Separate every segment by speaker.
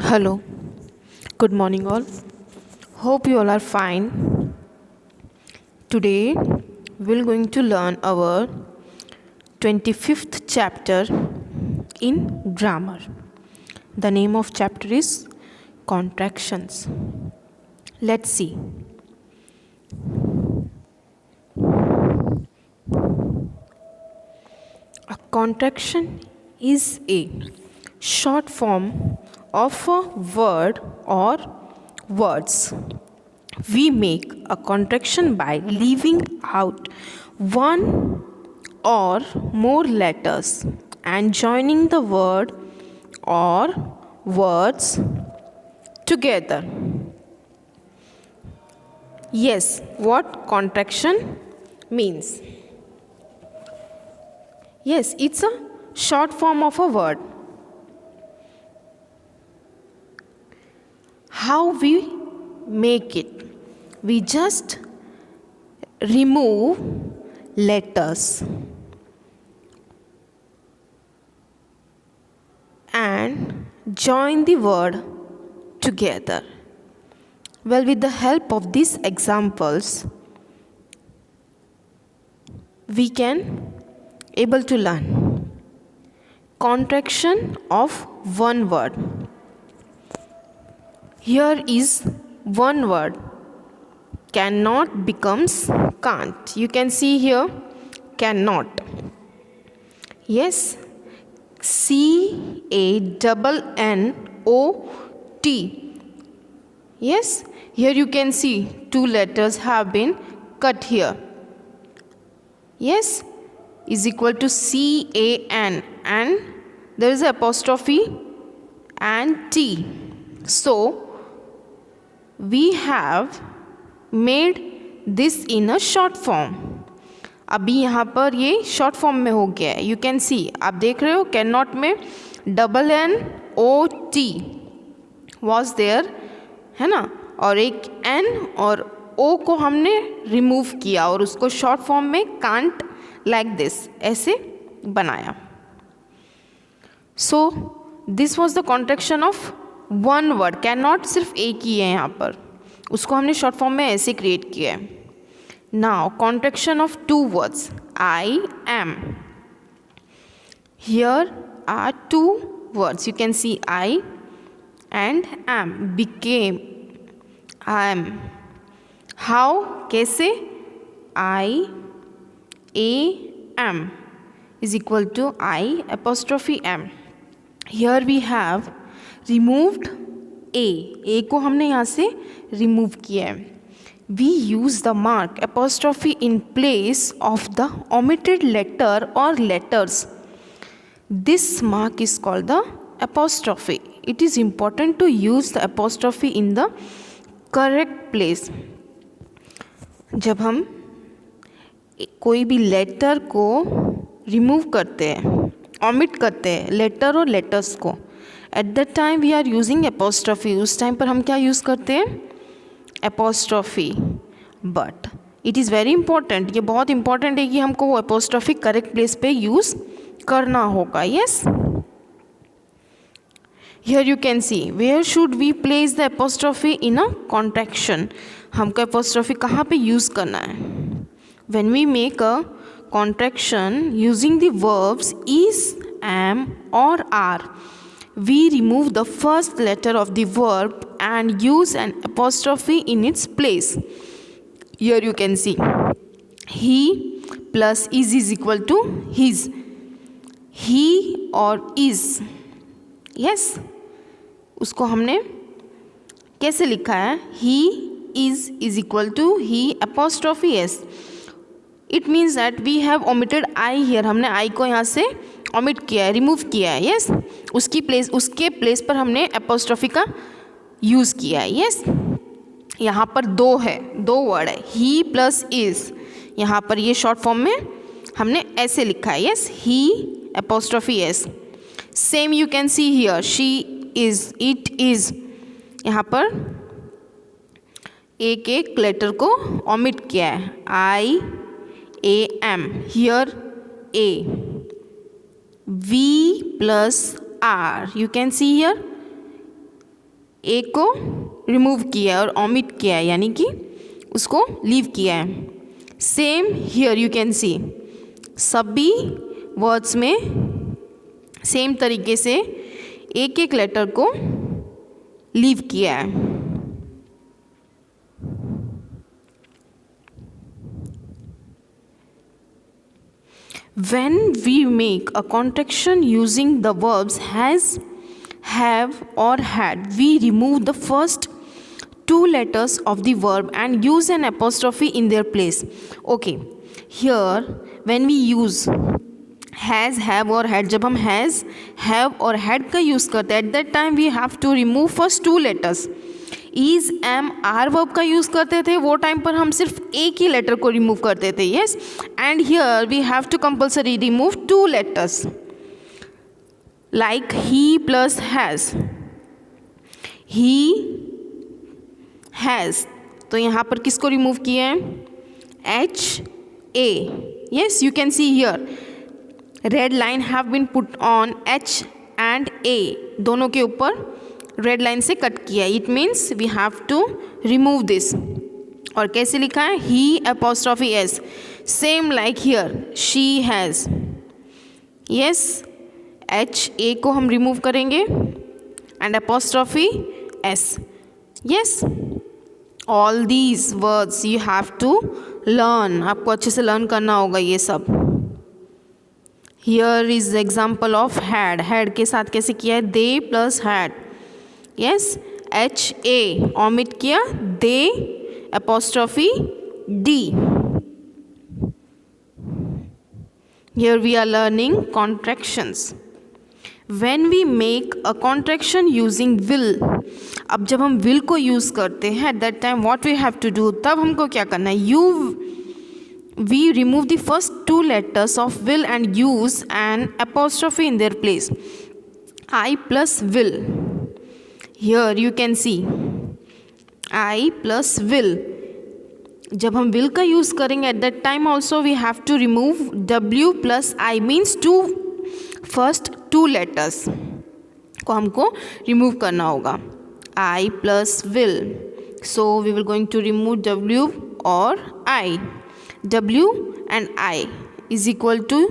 Speaker 1: Hello, good morning, all. Hope you all are fine. Today, we're going to learn our 25th chapter in grammar. The name of chapter is Contractions. Let's see. A contraction is a short form of a word or words. We make a contraction by leaving out one or more letters and joining the word or words together. Yes, what contraction means? Yes, it's a short form of a word. How we make it? We just remove letters and join the word together. Well, with the help of these examples, we can able to learn contraction of one word. Here is one word, cannot becomes can't. You can see here cannot. Yes, CANNOT. Yes, here you can see two letters have been cut here. Yes, is equal to CAN and there is an apostrophe and T. So we have made this in a short form. अभी यहाँ पर ये short form में हो गया है. You can सी, आप देख रहे हो कैन नॉट में NNOT वॉज देयर है ना, और एक N और O को हमने रिमूव किया और उसको शॉर्ट फॉर्म में कांट लाइक दिस ऐसे बनाया. So this was the contraction of one word. Can not सिर्फ एक ही है यहाँ पर, उसको हमने शॉर्ट फॉर्म में ऐसे क्रिएट किया है. Now contraction of two words, I am. Here are two words, you can see I and am. Became I am. How, कैसे? I A M is equal to I apostrophe M. Here we have removed A को हमने यहाँ से remove किया है. We use the mark apostrophe in place of the omitted letter or letters. This mark is called the apostrophe. It is important to use the apostrophe in the correct place. जब हम कोई भी letter को remove करते हैं, omit करते हैं letter और लेटर्स को, at the time we are using apostrophe. उस टाइम पर हम क्या यूज़ करते हैं? Apostrophe. But it is very important, ये बहुत इंपॉर्टेंट है कि हमको वो एपोस्ट्रॉफी करेक्ट प्लेस पे यूज़ करना होगा. Yes, here you can see where should we place the apostrophe in a contraction. हमको एपोस्ट्रॉफी कहाँ पे यूज़ करना है? When we make a contraction using the verbs is, am or are, we remove the first letter of the verb and use an apostrophe in its place. Here you can see he plus is equal to his. He or is. Yes, उसको हमने कैसे लिखा है? he is equal to he apostrophe s. It means that we have omitted I here. हमने I को यहाँ से omit किया है, रिमूव किया है. यस, उसके प्लेस पर हमने एपोस्ट्रॉफी का यूज़ किया है. यस, यहाँ पर दो वर्ड है, ही प्लस इज़. यहाँ पर ये शॉर्ट फॉर्म में हमने ऐसे लिखा है. Yes, he apostrophe S. Same you can see here she is, it is. यहाँ पर एक लेटर को ओमिट किया है. आई am. Here A. V plus R. You can see here ए को रिमूव किया है और ओमिट किया है, यानी कि उसको लीव किया है. सेम हियर यू कैन सी, सभी वर्ड्स में सेम तरीके से एक एक लेटर को लीव किया है. When we make a contraction using the verbs has, have or had, we remove the first two letters of the verb and use an apostrophe in their place. Okay, here when we use has, have और had, जब हम has, have और had का use करते हैं, at that time we have to remove first two letters. Is am are verb का use करते थे, वो टाइम पर हम सिर्फ एक ही लेटर को रिमूव करते थे. Yes, and here we have to compulsory remove two letters, like he plus has, he has. तो यहाँ पर किसको रिमूव किए हैं? H A. Yes, you can see here red line have been put on H and A, दोनों के ऊपर red line से कट किया. It means we have to remove this. और कैसे लिखा है? He apostrophe S, same like here she has. Yes, H A को हम रिमूव करेंगे and apostrophe S. Yes, all these words you have to learn, आपको अच्छे से लर्न करना होगा ये सब. Here is example of had. Had के साथ कैसे किया है? They plus had. Yes, H A omit किया, they apostrophe D. Here we are learning contractions. When we make a contraction using will, अब जब हम will को यूज़ करते हैं at that time what we have to do, तब हमको क्या करना है? We remove the first two letters of will and use an apostrophe in their place. I plus will. Here you can see I plus will. जब हम will का use करेंगे at that time also we have to remove W plus I, means first two letters को हमको remove करना होगा. I plus will. So we will going to remove W or I. W and I is equal to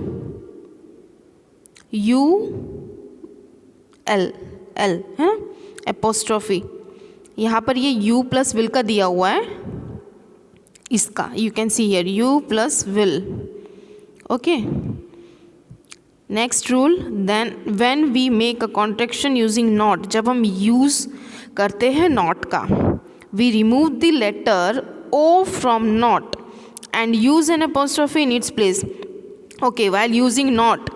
Speaker 1: U L. L है ना, apostrophe. यहाँ पर ये U plus will का दिया हुआ है, इसका you can see here U plus will. Okay, next rule. Then when we make a contraction using not, जब हम यूज़ करते हैं नॉट का, we remove the letter O from not and use an apostrophe in its place. Okay, while using not,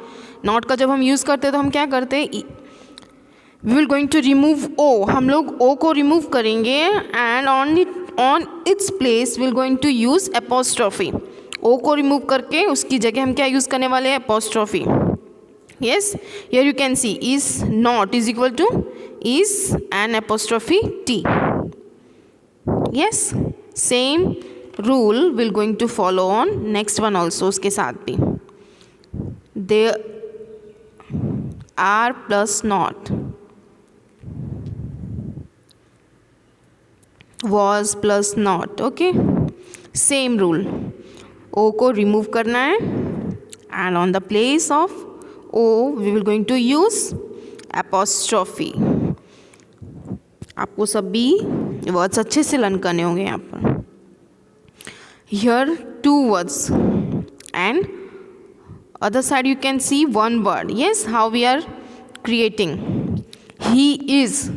Speaker 1: not का जब हम use करते हैं तो हम क्या करते हैं? We will going to remove O, हम लोग ओ को रिमूव करेंगे and on its place will going to use apostrophe. O को रिमूव करके उसकी जगह हम क्या यूज़ करने वाले हैं? Apostrophe. Yes, here you can see is not is equal to is N apostrophe T. Yes, same rule will going to follow on next one also. उसके साथ भी they are plus not, was plus not. Okay, same rule. O को remove करना है and on the place of O we will going to use apostrophe. आपको सभी words अच्छे से लर्न करने होंगे यहाँ पर. Here two words and other side you can see one word. Yes, how we are creating. He is.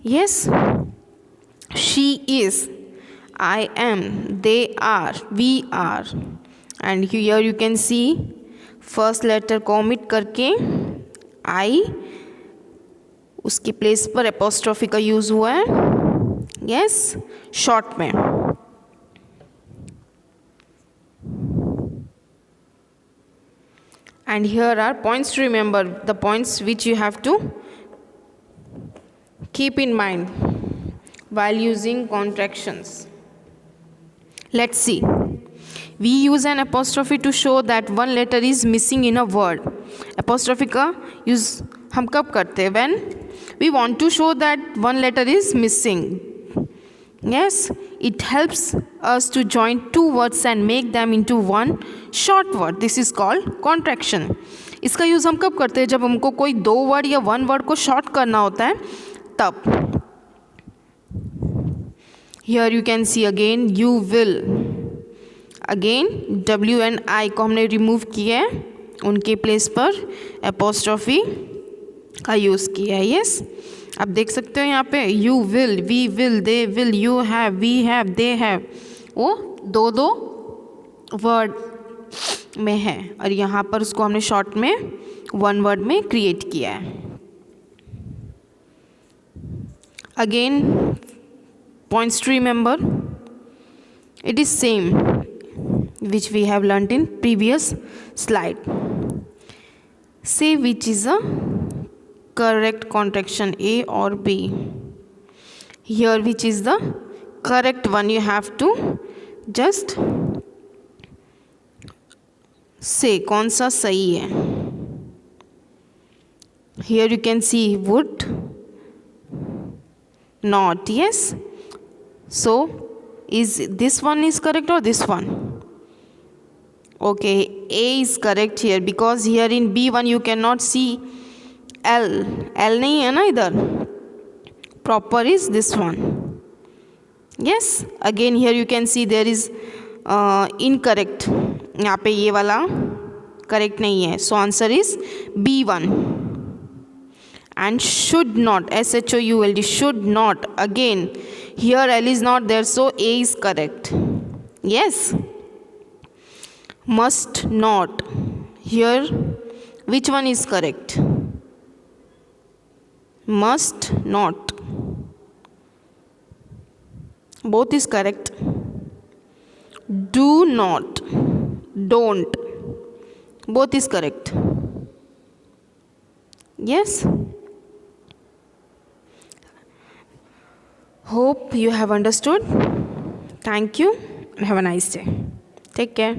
Speaker 1: Yes, she is, I am, they are, we are. And here you can see first letter को omit करके I उसकी place पर apostrophe का use हुआ है. Yes, short में. And here are points to remember, the points which you have to keep in mind while using contractions. Let's see. We use an apostrophe to show that one letter is missing in a word. Apostrophe का use हम कब करते हैं? When We want to show that one letter is missing. Yes, it helps us to join two words and make them into one short word. This is called contraction. इसका use हम कब करते हैं? जब हमको कोई दो वर्ड या वन वर्ड को शॉर्ट करना होता है तब. Here you can see again you will. Again W and I को हमने रिमूव किया है, उनके प्लेस पर एपोस्ट्रॉफी का यूज़ किया है. यस, आप देख सकते हो यहाँ पे you will, we will, they will, you have, we have, they have, वो दो दो वर्ड में है और यहाँ पर उसको हमने शॉर्ट में वन वर्ड में क्रिएट किया है. Again points to remember, it is same which we have learnt in previous slide. Say which is a correct contraction, A or B. Here which is the correct one, you have to just say कौन सा सही है. Here you can see would not. Yes, so is this one is correct or this one? Okay, A is correct here because here in B1 you cannot see L. L नहीं है ना इधर. Proper is this one. Yes, again here you can see there is incorrect. यहाँ पे ये वाला correct नहीं है. So answer is B1. And should not, SHOULD, should not. Again here L is not there, so A is correct. Yes. Must not. Here which one is correct? Must not. Both is correct. Do not. Don't. Both is correct. Yes. Hope you have understood. Thank you and have a nice day. Take care.